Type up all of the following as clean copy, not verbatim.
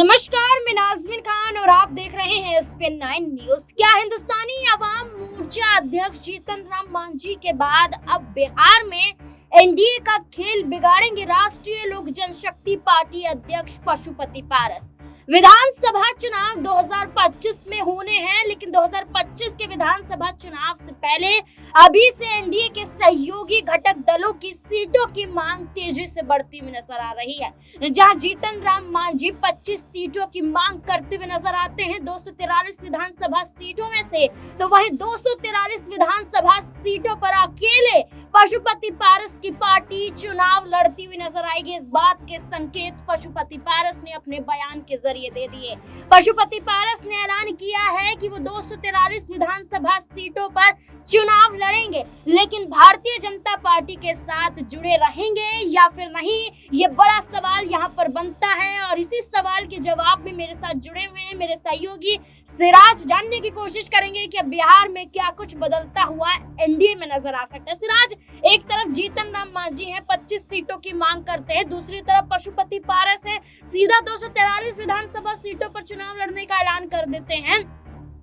नमस्कार, मैं नाज़मीन खान और आप देख रहे हैं SPN9 न्यूज। क्या हिंदुस्तानी अवाम मोर्चा अध्यक्ष जीतन राम मांझी के बाद अब बिहार में एनडीए का खेल बिगाड़ेंगे राष्ट्रीय लोक जनशक्ति पार्टी अध्यक्ष पशुपति पारस। विधानसभा चुनाव 2025 में होने हैं, लेकिन 2025 के विधानसभा चुनाव से पहले अभी से एनडीए के सहयोगी घटक दलों की सीटों की मांग तेजी से बढ़ती हुई नजर आ रही है। जहां जीतन राम मांझी 25 सीटों की मांग करते हुए नजर आते हैं 243 विधानसभा सीटों में से, तो वहीं 243 विधानसभा सीटों पर अकेले पशुपति पारस की पार्टी चुनाव लड़ती हुई नजर आएगी। इस बात के संकेत पशुपति पारस ने अपने बयान के जरिए दे दिए। पशुपति पारस ने ऐलान किया है कि वो 243 विधानसभा सीटों पर चुनाव लड़ेंगे, लेकिन भारतीय जनता पार्टी के साथ जुड़े रहेंगे या फिर नहीं, ये बड़ा सवाल यहाँ पर बनता है। और इसी सवाल के जवाब में मेरे साथ जुड़े हुए हैं मेरे सहयोगी सिराज। जानने की कोशिश करेंगे कि अब बिहार में क्या कुछ बदलता हुआ एनडीए में नजर आ सकता है। सिराज, एक तरफ जीतन राम मांझी हैं, 25 सीटों की मांग करते हैं, दूसरी तरफ पशुपति पारस है, सीधा 243 विधानसभा सीटों पर चुनाव लड़ने का ऐलान कर देते हैं।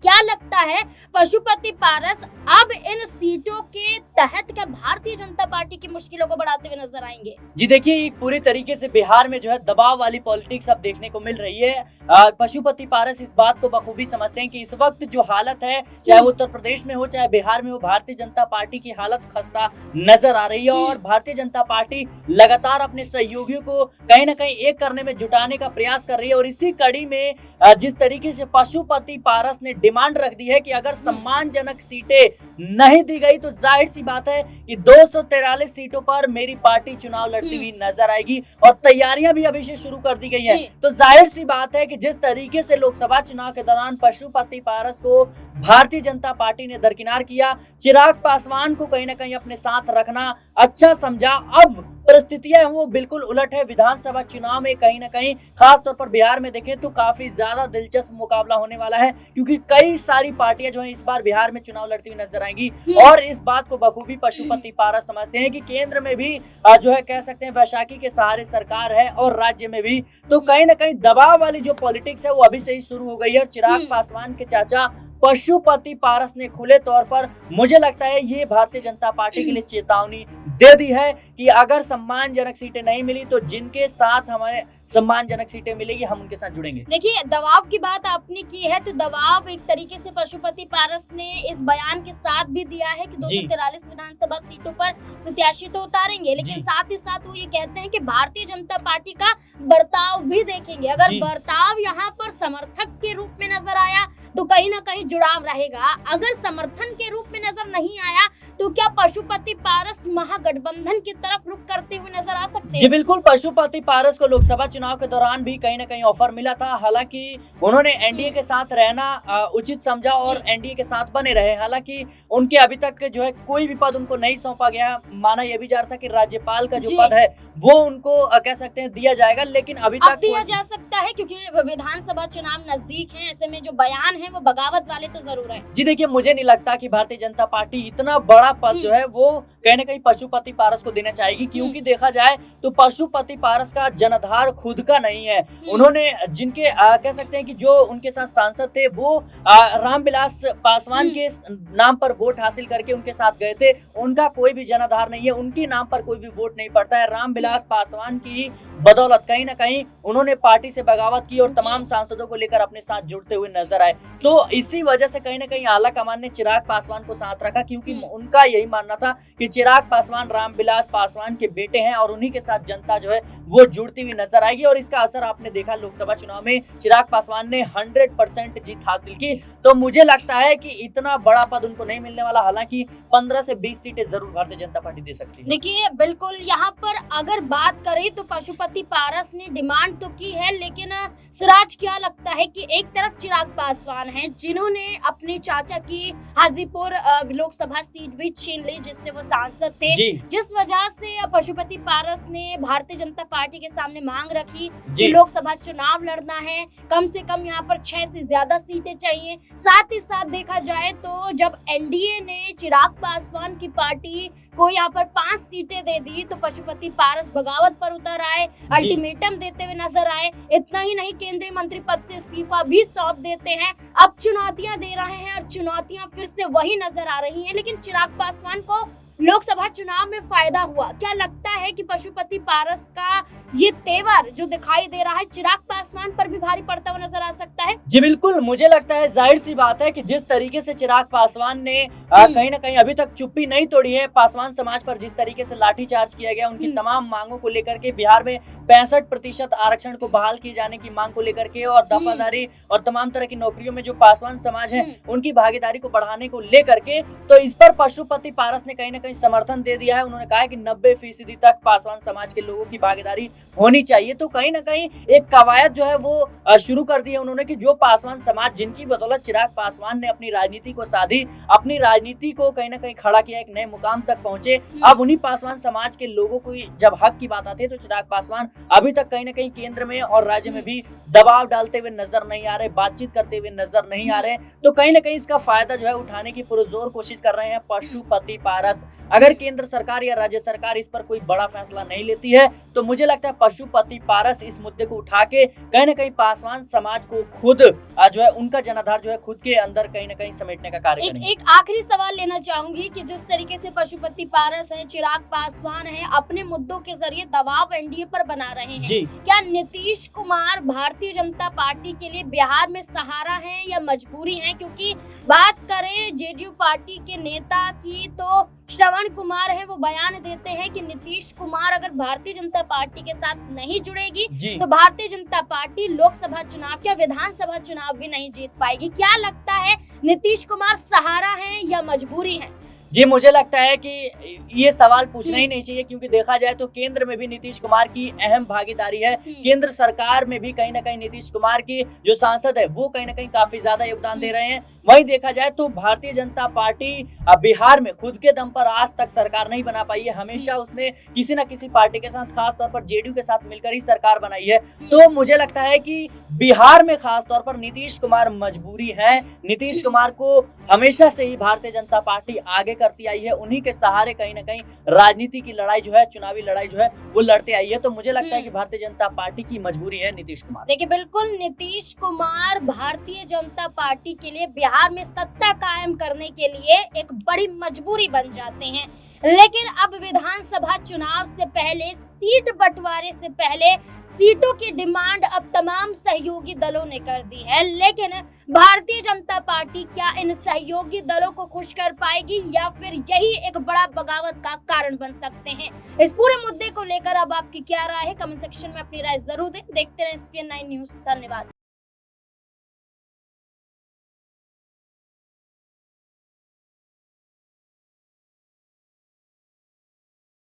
क्या लगता है पशुपति पारस अब इन सीटों के तहत क्या भारतीय जनता पार्टी की मुश्किलों को बढ़ाते हुए नजर आएंगे? जी देखिए, पूरी तरीके से बिहार में जो है दबाव वाली पॉलिटिक्स अब देखने को मिल रही है। पशुपति पारस इस बात को बखूबी समझते हैं कि इस वक्त जो हालत है, चाहे उत्तर प्रदेश में हो चाहे बिहार में हो, भारतीय जनता पार्टी की हालत खस्ता नजर आ रही है। और भारतीय जनता पार्टी लगातार अपने सहयोगियों को कहीं ना कहीं एक करने में जुटाने का प्रयास कर रही है। और इसी कड़ी में जिस तरीके से पशुपति पारस ने डिमांड रख दी है कि अगर सम्मानजनक सीटें नहीं दी गई तो जाहिर सी बात है कि 243 सीटों पर मेरी पार्टी चुनाव लड़ती हुई नजर आएगी। और तैयारियां भी अभी से शुरू कर दी गई हैं। तो जाहिर सी बात है कि जिस तरीके से लोकसभा चुनाव के दौरान पशुपति पारस को भारतीय जनता पार्टी ने दरकिनार किया, चिराग पासवान को कहीं ना कहीं अपने साथ रखना अच्छा समझा, अब परिस्थितियां वो बिल्कुल उलट है। विधानसभा चुनाव में कहीं ना कहीं खास तौर पर बिहार में देखें तो काफी ज्यादा दिलचस्प मुकाबला होने वाला है, क्योंकि कई सारी पार्टियां जो है इस बार बिहार में चुनाव लड़ती हुई नजर आएंगी। और इस बात को बखूबी पशुपति पारस समझते हैं कि केंद्र में भी जो है कह सकते हैं वैशाखी के सहारे सरकार है और राज्य में भी, तो कहीं ना कहीं दबाव वाली जो पॉलिटिक्स है वो अभी से ही शुरू हो गई है। और चिराग पासवान के चाचा पशुपति पारस ने खुले तौर पर, मुझे लगता है, ये भारतीय जनता पार्टी के लिए चेतावनी दे दी है कि अगर सम्मानजनक सीटें नहीं मिली तो जिनके साथ हमारे सम्मानजनक सीटें मिलेगी हम उनके साथ जुड़ेंगे। देखिए, दबाव की बात आपने की है, तो दबाव एक तरीके से पशुपति पारस ने इस बयान के साथ भी दिया है कि 243 विधानसभा सीटों पर प्रत्याशी तो उतारेंगे, लेकिन साथ ही साथ वो ये कहते हैं कि भारतीय जनता पार्टी का बर्ताव भी देखेंगे। अगर बर्ताव यहाँ पर समर्थक के रूप में नजर आया तो कहीं ना कहीं जुड़ाव रहेगा, अगर समर्थन के रूप में नजर नहीं आया तो क्या पशुपति पारस महागठबंधन की तरफ रुख करते हुए नजर आ सकते हैं? जी बिल्कुल, पशुपति पारस को लोकसभा चुनाव के दौरान भी कहीं ना कहीं ऑफर मिला था। हालांकि उन्होंने एनडीए के साथ रहना उचित समझा और एनडीए के साथ बने रहे। हालांकि उनके अभी तक जो है कोई भी पद उनको नहीं सौंपा गया। माना यह भी जा रहा था कि राज्यपाल का जो पद है वो उनको कह सकते हैं दिया जाएगा, लेकिन अभी तक दिया जा सकता है क्योंकि विधानसभा चुनाव नजदीक है। ऐसे में जो बयान है वो बगावत वाले तो जरूर है। जी देखिए, मुझे नहीं लगता कि भारतीय जनता पार्टी इतना बड़ा पद जो है वो कहीं ना कहीं पशुपति पारस को देना चाहेगी, क्योंकि देखा जाए तो पशुपति पारस का जनाधार खुद का नहीं है। उन्होंने जिनके कह सकते हैं कि जो उनके साथ सांसद थे वो रामविलास पासवान के नाम पर वोट हासिल करके उनके साथ गए थे। उनका कोई भी जनाधार नहीं है, उनके नाम पर कोई भी वोट नहीं पड़ता है। रामविलास पासवान की बदौलत कहीं ना कहीं उन्होंने पार्टी से बगावत की और तमाम सांसदों को लेकर अपने साथ जुड़ते हुए नजर आए। तो इसी वजह से कहीं ना कहीं आला कमान ने चिराग पासवान को साथ रखा, क्योंकि उनका यही मानना था कि चिराग पासवान रामविलास पासवान के बेटे हैं और उन्हीं के साथ जनता जो है वो जुड़ती हुई नजर आएगी। और इसका असर आपने देखा, लोकसभा चुनाव में चिराग पासवान ने 100% जीत हासिल की। तो मुझे लगता है कि इतना बड़ा पद उनको नहीं मिलने वाला। हालांकि 15 से 20 सीटें जरूर भारतीय जनता पार्टी दे सकती है। देखिए, बिल्कुल यहाँ पर अगर बात करें तो पशुपति पारस ने डिमांड तो की है, लेकिन सिराज क्या लगता है कि एक तरफ चिराग पासवान हैं जिन्होंने अपने चाचा की हाजीपुर लोकसभा सीट भी छीन ली, जिससे वो सांसद थे, जिस वजह से पशुपति पारस ने भारतीय जनता पार्टी के सामने मांग रखी कि लोकसभा चुनाव लड़ना है, कम से कम यहाँ पर 6 से ज्यादा सीटें चाहिए। साथ ही साथ देखा जाए तो जब एनडीए ने चिराग पासवान की पार्टी को यहाँ पर 5 सीटें दे दी तो पशुपति पारस बगावत पर उतर आए, अल्टीमेटम देते हुए नजर आए। इतना ही नहीं, केंद्रीय मंत्री पद से इस्तीफा भी सौंप देते हैं। अब चुनौतियां दे रहे हैं और चुनौतियां फिर से वही नजर आ रही हैं। लेकिन चिराग पासवान को लोकसभा चुनाव में फायदा हुआ। क्या लगता है कि पशुपति पारस का ये तेवर जो दिखाई दे रहा है चिराग पासवान पर भी भारी पड़ता हुआ नजर आ सकता है? जी बिल्कुल, मुझे लगता है जाहिर सी बात है कि जिस तरीके से चिराग पासवान ने कहीं ना कहीं अभी तक चुप्पी नहीं तोड़ी है, पासवान समाज पर जिस तरीके से लाठीचार्ज किया गया, उनकी तमाम मांगों को लेकर के, बिहार में 65% आरक्षण को बहाल किए जाने की मांग को लेकर के और दफादारी और तमाम तरह की नौकरियों में जो पासवान समाज है उनकी भागीदारी को बढ़ाने को लेकर के, तो इस पर पशुपति पारस ने कहीं ना कहीं समर्थन दे दिया है। उन्होंने कहा है कि 90% तक पासवान समाज के लोगों की भागीदारी होनी चाहिए। तो कहीं ना कहीं एक कवायद जो है वो शुरू कर दी है उन्होंने कि जो पासवान समाज जिनकी बदौलत चिराग पासवान ने अपनी राजनीति को साधी, अपनी राजनीति को कहीं ना कहीं खड़ा किया, एक नए मुकाम तक पहुंचे, अब उन्हीं पासवान समाज के लोगों को जब हक की बात आती है तो चिराग पासवान अभी तक कहीं ना कहीं केंद्र में और राज्य में भी दबाव डालते हुए नजर नहीं आ रहे, बातचीत करते हुए नजर नहीं आ रहे। तो कहीं ना कहीं इसका फायदा जो है उठाने की पुरजोर कोशिश कर रहे हैं पशुपति पारस। अगर केंद्र सरकार या राज्य सरकार इस पर कोई बड़ा फैसला नहीं लेती है तो मुझे लगता है पशुपति पारस इस मुद्दे को उठा के कहीं ना कहीं पासवान समाज को खुद जो है उनका जनाधार जो है खुद के अंदर कहीं ना कहीं समेटने का कार्य करेंगे। एक आखिरी सवाल लेना चाहूंगी कि जिस तरीके से पशुपति पारस हैं, चिराग पासवान हैं, अपने मुद्दों के जरिए दबाव एनडीए पर बना रहे हैं, क्या नीतीश कुमार भारतीय जनता पार्टी के लिए बिहार में सहारा है या मजबूरी है? क्योंकि बात करें जेडीयू पार्टी के नेता की तो श्रवण कुमार है, वो बयान देते हैं कि नीतीश कुमार अगर भारतीय जनता पार्टी के साथ नहीं जुड़ेगी तो भारतीय जनता पार्टी लोकसभा चुनाव या विधानसभा चुनाव भी नहीं जीत पाएगी। क्या लगता है, नीतीश कुमार सहारा है या मजबूरी है? जी मुझे लगता है कि ये सवाल पूछना ही नहीं चाहिए, क्योंकि देखा जाए तो केंद्र में भी नीतीश कुमार की अहम भागीदारी है। केंद्र सरकार में भी कहीं ना कहीं नीतीश कुमार की जो सांसद है वो कहीं ना कहीं काफी ज्यादा योगदान दे रहे हैं। वहीं देखा जाए तो भारतीय जनता पार्टी बिहार में खुद के दम पर आज तक सरकार नहीं बना पाई है। हमेशा उसने किसी न किसी पार्टी के साथ, खास तौर पर जेडीयू के साथ मिलकर ही सरकार बनाई है। तो मुझे लगता है कि बिहार में खास तौर पर नीतीश कुमार मजबूरी है। नीतीश कुमार को हमेशा से ही भारतीय जनता पार्टी आगे करती आई है, उन्हीं के सहारे कहीं ना कहीं राजनीति की लड़ाई जो है, चुनावी लड़ाई जो है वो लड़ते आई है। तो मुझे लगता है कि भारतीय जनता पार्टी की मजबूरी है नीतीश कुमार। देखिए बिल्कुल, नीतीश कुमार भारतीय जनता पार्टी के लिए बिहार में सत्ता कायम करने के लिए एक बड़ी मजबूरी बन जाते हैं। लेकिन अब विधानसभा चुनाव से पहले, सीट बंटवारे से पहले सीटों की डिमांड अब तमाम सहयोगी दलों ने कर दी है। लेकिन भारतीय जनता पार्टी क्या इन सहयोगी दलों को खुश कर पाएगी या फिर यही एक बड़ा बगावत का कारण बन सकते हैं? इस पूरे मुद्दे को लेकर अब आपकी क्या राय है? कमेंट सेक्शन में अपनी राय जरूर दें। देखते रहें SPN9 न्यूज़। धन्यवाद।